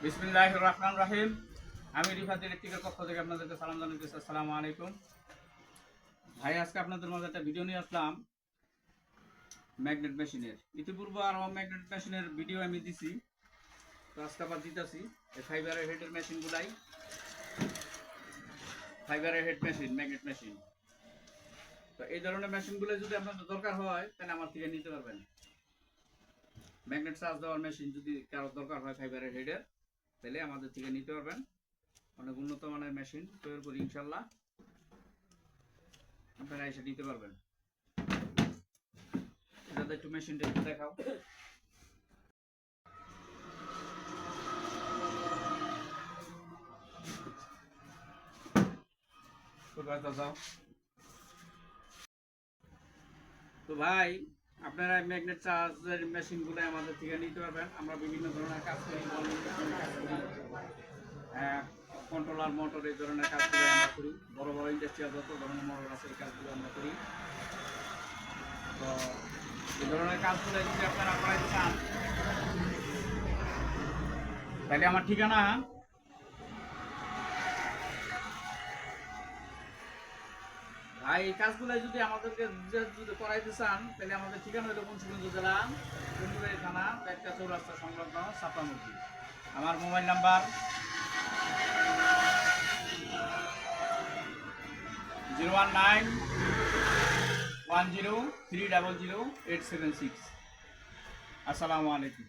বিসমিল্লাহির রহমানির রহিম। আমি রিফাত ইলেকট্রিকের পক্ষ থেকে আপনাদেরকে সালাম জানাচ্ছি। আসসালামু আলাইকুম ভাই, আজকে আপনাদের মাঝে একটা ভিডিও নিয়ে আসলাম ম্যাগনেট মেশিনের। ইতিপূর্বে আরও ম্যাগনেট মেশিনের ভিডিও আমি দিছি, তো আজকে আবার দিতেছি। এই ফাইবারের হেডের মেশিনগুলাই, ফাইবারের হেড মেশিন, ম্যাগনেট মেশিন। তো এই ধরনের মেশিনগুলো যদি আপনাদের দরকার হয় তাহলে আমার থেকে নিতে পারবেন। ম্যাগনেট চার্জ দেওয়ার মেশিন যদি কারো দরকার হয় ফাইবারের হেডের, তাহলে আমাদের থেকে নিতে পারবেন। অনেক উন্নত মানের মেশিন তৈরি করি, ইনশাল্লাহ আপনারা এসে নিতে পারবেন। এটাতে একটু মেশিনটা একটু দেখাও। তো ভাই, আপনারা ম্যাগনেট চার্জের মেশিনগুলো আমাদের থেকে নিতে পারবেন। আমরা বিভিন্ন ধরনের কাজ করি, কন্ট্রোলার মোটর, এই ধরনের কাজগুলো আমরা করি। বড় বড় ইন্ডাস্ট্রিয়াল যত ধরনের মোটর আছে এই কাজগুলো আমরা করি। তো এই ধরনের কাজগুলো যদি আপনারা করাইতে চান তাহলে আমার ঠিকানা ভাই, এই কাজগুলো যদি আমাদেরকে যদি করাইতে চান তাহলে আমাদের ঠিকানা হলো মুন্সিগঞ্জ জেলা, কুমিল্লা থানা, একটা চৌরাস্তা সংলগ্ন ছাপ্পামুখী। আমার মোবাইল নাম্বার 01910300876। আসসালামু আলাইকুম।